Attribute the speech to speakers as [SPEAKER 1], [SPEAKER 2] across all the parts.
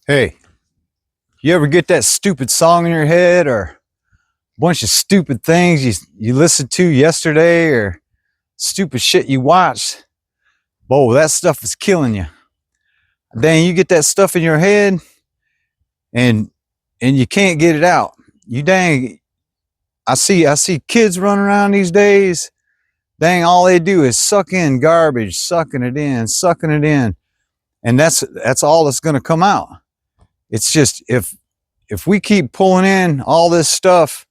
[SPEAKER 1] Hey, you ever get that stupid song in your head or a bunch of stupid things you listened to yesterday or stupid shit you watched? Whoa, that stuff is killing you. Dang, you get that stuff in your head and you can't get it out. You dang, I see kids running around these days. Dang, all they do is suck in garbage, sucking it in, sucking it in. And that's all that's gonna come out. It's just if we keep pulling in all this stuff,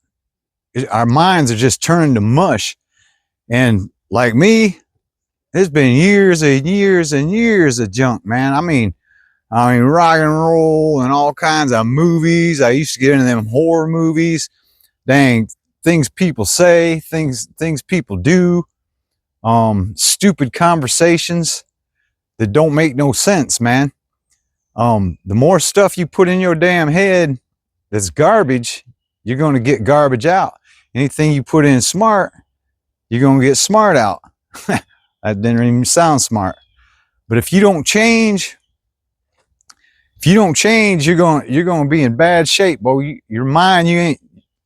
[SPEAKER 1] our minds are just turning to mush. And like me, it's been years and years and years of junk, man. I mean, rock and roll and all kinds of movies. I used to get into them horror movies. Dang, things people say, things people do, stupid conversations that don't make no sense, man. The more stuff you put in your damn head that's garbage, you're going to get garbage out. Anything you put in smart, you're going to get smart out. That didn't even sound smart. But if you don't change, you're going to be in bad shape, boy. Your mind, you ain't,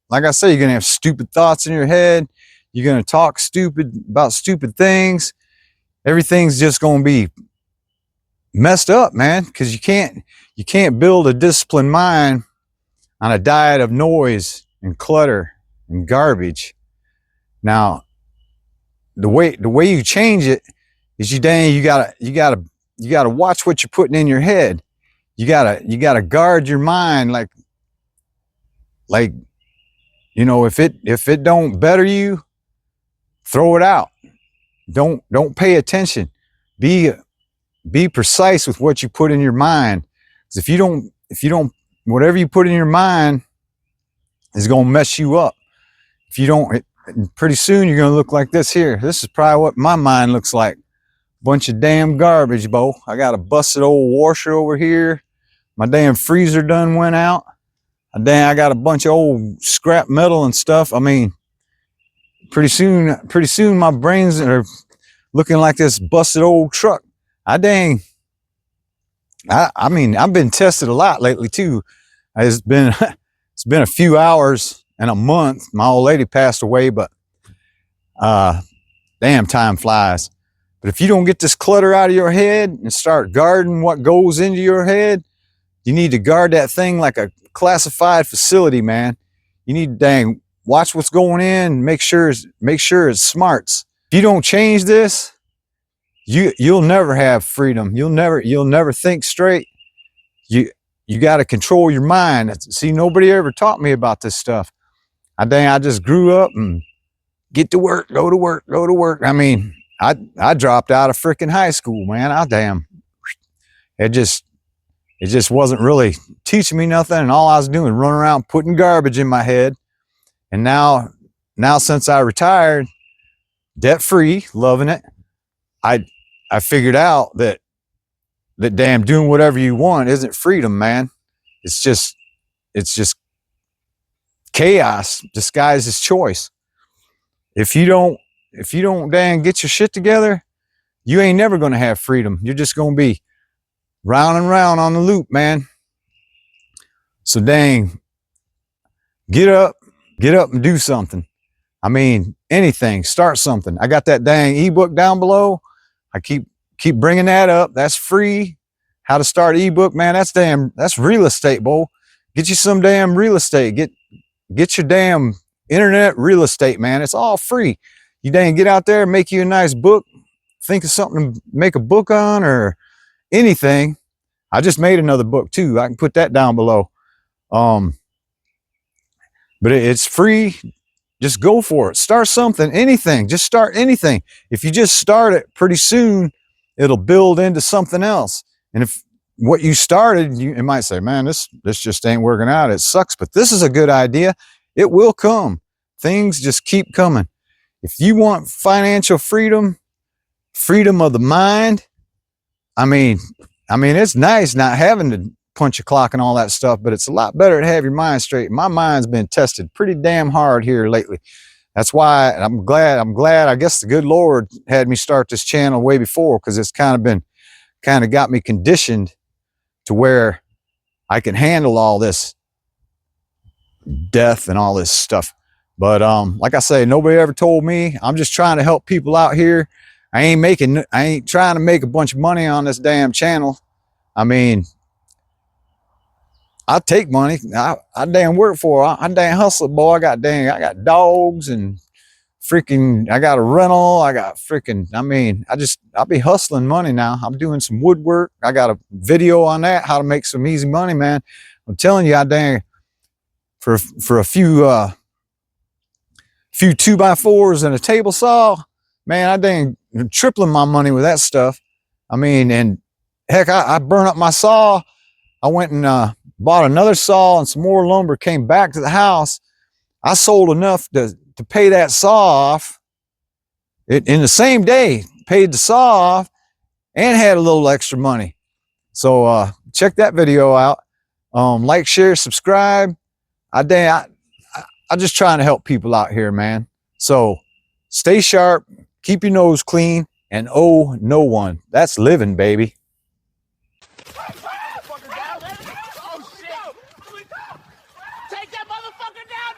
[SPEAKER 1] like I say, you're going to have stupid thoughts in your head. You're going to talk stupid about stupid things. Everything's just going to be messed up, man, because you can't build a disciplined mind on a diet of noise and clutter and garbage. Now, the way you change it is you gotta watch what you're putting in your head. You gotta guard your mind, like if it don't better you, throw it out. Don't pay attention. Be precise with what you put in your mind. Because if you don't, whatever you put in your mind is gonna mess you up. If you don't, pretty soon you're gonna look like this here. This is probably what my mind looks like. Bunch of damn garbage, Bo. I got a busted old washer over here. My damn freezer done went out. I got a bunch of old scrap metal and stuff. I mean, pretty soon my brains are looking like this busted old truck. I mean, I've been tested a lot lately too. It's been a few hours and a month. My old lady passed away, but damn, time flies. But if you don't get this clutter out of your head and start guarding what goes into your head, you need to guard that thing like a classified facility, man. You need to watch what's going in, make sure it's smarts. If you don't change this, you'll never have freedom. You'll never think straight. You got to control your mind. See, nobody ever taught me about this stuff. I just grew up and get to work, go to work, go to work. I mean, I dropped out of freaking high school, man. It just wasn't really teaching me nothing, and all I was doing running around putting garbage in my head. And now since I retired, debt free, loving it, I figured out that damn doing whatever you want isn't freedom, man. It's just chaos disguised as choice. If you don't dang get your shit together, you ain't never gonna have freedom. You're just gonna be round and round on the loop, man. So dang, get up and do something. I mean, anything, start something. I got that dang ebook down below. I keep bringing that up. That's free. How to start ebook, man. That's real estate, bo. Get you some damn real estate. Get your damn internet real estate, man. It's all free. You dang get out there, make you a nice book. Think of something to make a book on or anything. I just made another book too. I can put that down below. But it's free. Just go for it. Start something, anything. Just start anything. If you just start it, pretty soon it'll build into something else. And if what you started, you might say, man, this just ain't working out. It sucks, but this is a good idea. It will come. Things just keep coming. If you want financial freedom of the mind, I mean, it's nice not having to punch a clock and all that stuff, but it's a lot better to have your mind straight. My mind's been tested pretty damn hard here lately. That's why I'm glad. I guess the good Lord had me start this channel way before, because it's kind of got me conditioned to where I can handle all this death and all this stuff. But like I say, nobody ever told me. I'm just trying to help people out here. I ain't trying to make a bunch of money on this damn channel. I mean, I take money. I damn work for it. I damn hustle, boy. I got dogs and freaking, I got a rental. I got freaking, I mean, I'll be hustling money now. I'm doing some woodwork. I got a video on that, how to make some easy money, man. I'm telling you, I dang, for a few 2x4s and a table saw, man, I dang tripling my money with that stuff. I mean, and heck, I burned up my saw. I went and bought another saw and some more lumber, came back to the house. I sold enough to pay that saw off. In the same day, paid the saw off and had a little extra money. So check that video out. Like, share, subscribe. I'm just trying to help people out here, man. So stay sharp, keep your nose clean, and owe no one. That's living, baby.
[SPEAKER 2] Take that motherfucker down,